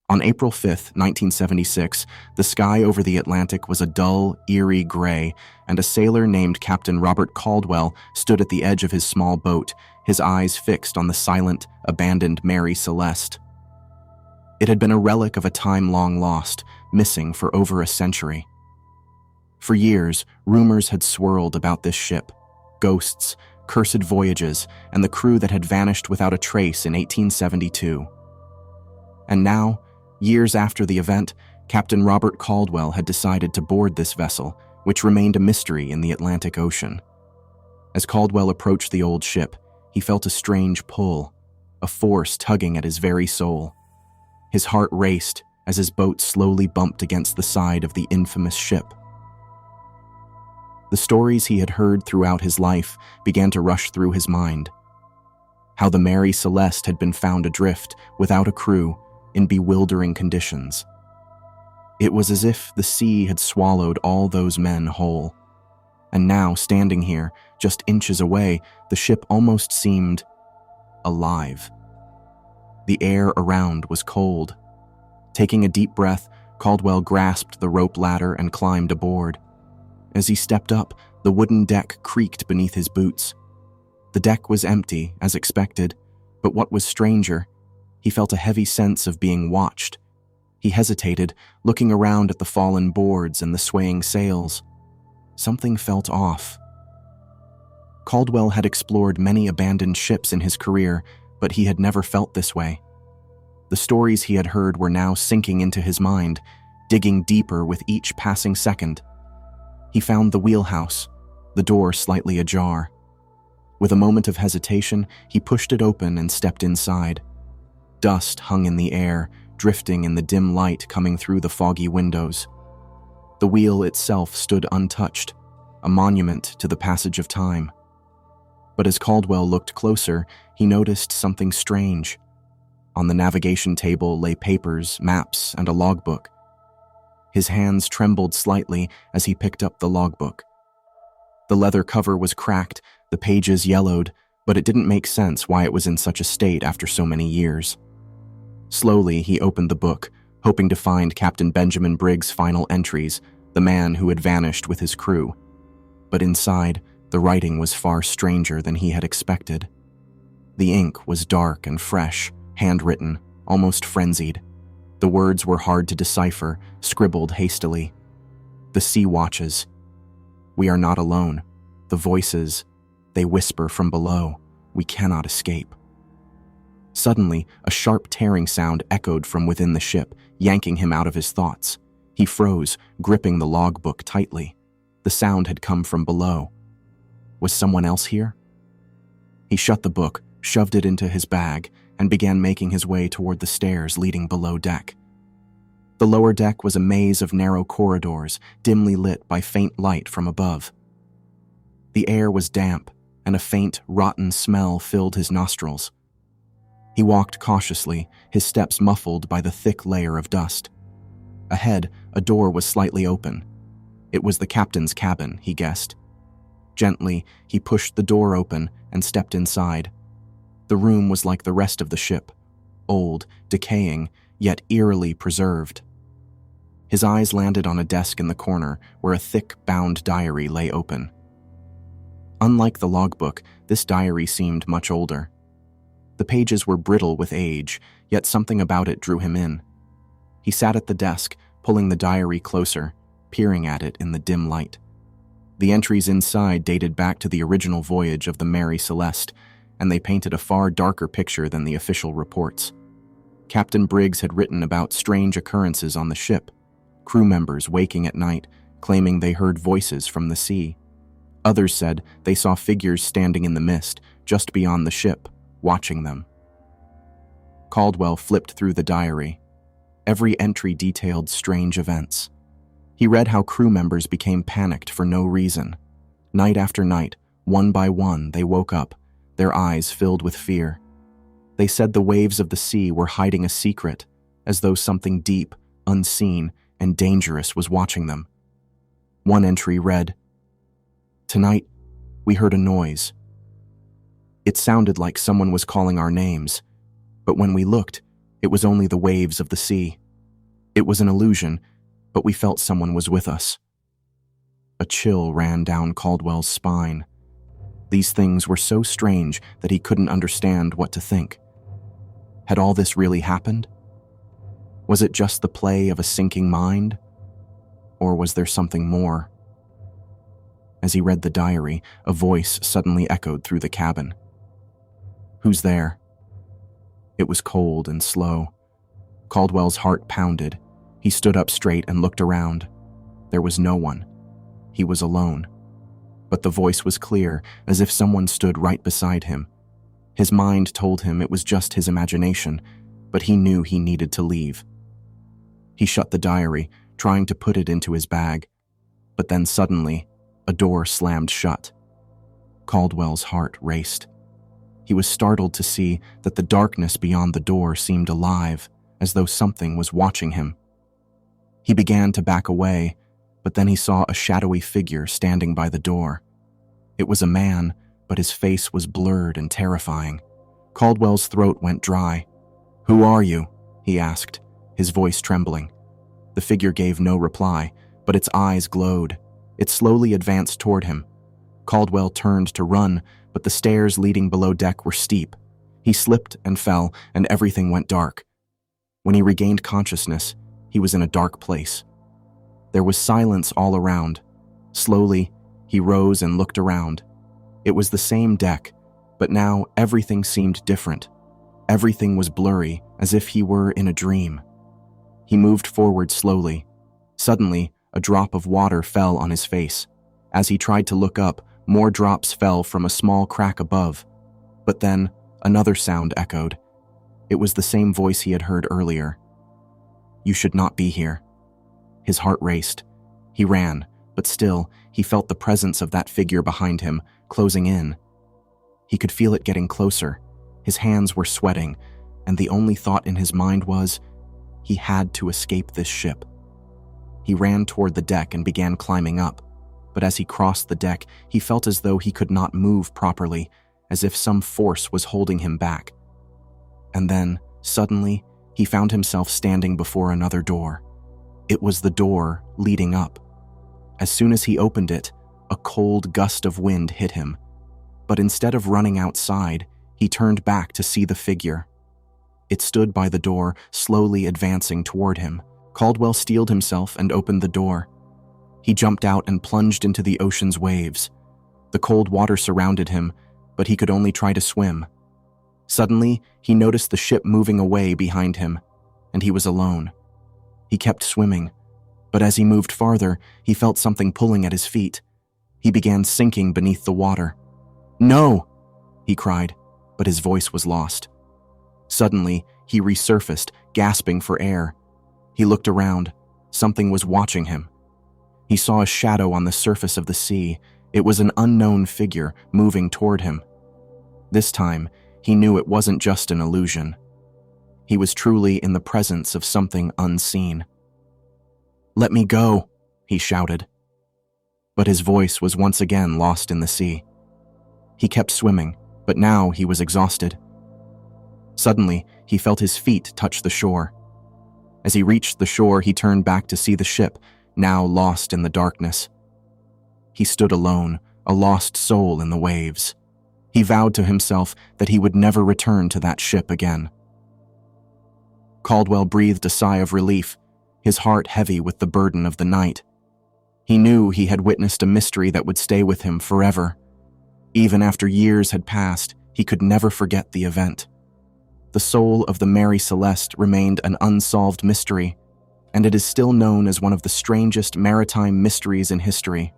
On April 5, 1976, the sky over the Atlantic was a dull, eerie gray, and a sailor named Captain Robert Caldwell stood at the edge of his small boat, his eyes fixed on the silent, abandoned Mary Celeste. It had been a relic of a time long lost, missing for over a century. For years, rumors had swirled about this ship: ghosts, cursed voyages, and the crew that had vanished without a trace in 1872. And now, years after the event, Captain Robert Caldwell had decided to board this vessel, which remained a mystery in the Atlantic Ocean. As Caldwell approached the old ship, he felt a strange pull, a force tugging at his very soul. His heart raced as his boat slowly bumped against the side of the infamous ship. The stories he had heard throughout his life began to rush through his mind. How the Mary Celeste had been found adrift, without a crew, in bewildering conditions. It was as if the sea had swallowed all those men whole. And now, standing here, just inches away, the ship almost seemed alive. The air around was cold. Taking a deep breath, Caldwell grasped the rope ladder and climbed aboard. As he stepped up, the wooden deck creaked beneath his boots. The deck was empty, as expected, but what was stranger, he felt a heavy sense of being watched. He hesitated, looking around at the fallen boards and the swaying sails. Something felt off. Caldwell had explored many abandoned ships in his career, but he had never felt this way. The stories he had heard were now sinking into his mind, digging deeper with each passing second. He found the wheelhouse, the door slightly ajar. With a moment of hesitation, he pushed it open and stepped inside. Dust hung in the air, drifting in the dim light coming through the foggy windows. The wheel itself stood untouched, a monument to the passage of time. But as Caldwell looked closer, he noticed something strange. On the navigation table lay papers, maps, and a logbook. His hands trembled slightly as he picked up the logbook. The leather cover was cracked, the pages yellowed, but it didn't make sense why it was in such a state after so many years. Slowly, he opened the book, hoping to find Captain Benjamin Briggs' final entries, the man who had vanished with his crew. But inside, the writing was far stranger than he had expected. The ink was dark and fresh, handwritten, almost frenzied. The words were hard to decipher, scribbled hastily. The sea watches. We are not alone. The voices, they whisper from below. We cannot escape. Suddenly, a sharp tearing sound echoed from within the ship, yanking him out of his thoughts. He froze, gripping the logbook tightly. The sound had come from below. Was someone else here? He shut the book, shoved it into his bag, and began making his way toward the stairs leading below deck. The lower deck was a maze of narrow corridors, dimly lit by faint light from above. The air was damp, and a faint, rotten smell filled his nostrils. He walked cautiously, his steps muffled by the thick layer of dust. Ahead, a door was slightly open. It was the captain's cabin, he guessed. Gently, he pushed the door open and stepped inside. The room was like the rest of the ship, old, decaying, yet eerily preserved. His eyes landed on a desk in the corner where a thick, bound diary lay open. Unlike the logbook, this diary seemed much older. The pages were brittle with age, yet something about it drew him in. He sat at the desk, pulling the diary closer, peering at it in the dim light. The entries inside dated back to the original voyage of the Mary Celeste, and they painted a far darker picture than the official reports. Captain Briggs had written about strange occurrences on the ship, crew members waking at night, claiming they heard voices from the sea. Others said they saw figures standing in the mist, just beyond the ship, watching them. Caldwell flipped through the diary. Every entry detailed strange events. He read how crew members became panicked for no reason. Night after night, one by one, they woke up, their eyes filled with fear. They said the waves of the sea were hiding a secret, as though something deep, unseen, and dangerous was watching them. One entry read, "Tonight, we heard a noise. It sounded like someone was calling our names, but when we looked, It was only the waves of the sea. It was an illusion, but we felt someone was with us. A chill ran down Caldwell's spine. These things were so strange that he couldn't understand what to think. Had all this really happened? Was it just the play of a sinking mind? Or was there something more? As he read the diary, a voice suddenly echoed through the cabin. "Who's there?" It was cold and slow. Caldwell's heart pounded. He stood up straight and looked around. There was no one. He was alone. But the voice was clear, as if someone stood right beside him. His mind told him it was just his imagination, but he knew he needed to leave. He shut the diary, trying to put it into his bag. But then suddenly, a door slammed shut. Caldwell's heart raced. He was startled to see that the darkness beyond the door seemed alive, as though something was watching him. He began to back away, but then he saw a shadowy figure standing by the door. It was a man, but his face was blurred and terrifying. Caldwell's throat went dry. "Who are you?" he asked, his voice trembling. The figure gave no reply, but its eyes glowed. It slowly advanced toward him. Caldwell turned to run, but the stairs leading below deck were steep. He slipped and fell, and everything went dark. When he regained consciousness, he was in a dark place. There was silence all around. Slowly, he rose and looked around. It was the same deck, but now everything seemed different. Everything was blurry, as if he were in a dream. He moved forward slowly. Suddenly, a drop of water fell on his face. As he tried to look up, more drops fell from a small crack above. But then, another sound echoed. It was the same voice he had heard earlier. "You should not be here." His heart raced. He ran, but still, he felt the presence of that figure behind him, closing in. He could feel it getting closer. His hands were sweating, and the only thought in his mind was, he had to escape this ship. He ran toward the deck and began climbing up, but as he crossed the deck, he felt as though he could not move properly, as if some force was holding him back. And then, suddenly, he found himself standing before another door. It was the door leading up. As soon as he opened it, a cold gust of wind hit him. But instead of running outside, he turned back to see the figure. It stood by the door, slowly advancing toward him. Caldwell steeled himself and opened the door. He jumped out and plunged into the ocean's waves. The cold water surrounded him, but he could only try to swim. Suddenly, he noticed the ship moving away behind him, and he was alone. He kept swimming, but as he moved farther, he felt something pulling at his feet. He began sinking beneath the water. "No!" he cried, but his voice was lost. Suddenly, he resurfaced, gasping for air. He looked around. Something was watching him. He saw a shadow on the surface of the sea. It was an unknown figure moving toward him. This time, he knew it wasn't just an illusion. He was truly in the presence of something unseen. "Let me go," he shouted. But his voice was once again lost in the sea. He kept swimming, but now he was exhausted. Suddenly, he felt his feet touch the shore. As he reached the shore, he turned back to see the ship, now lost in the darkness. He stood alone, a lost soul in the waves. He vowed to himself that he would never return to that ship again. Caldwell breathed a sigh of relief, his heart heavy with the burden of the night. He knew he had witnessed a mystery that would stay with him forever. Even after years had passed, he could never forget the event. The soul of the Mary Celeste remained an unsolved mystery, and it is still known as one of the strangest maritime mysteries in history.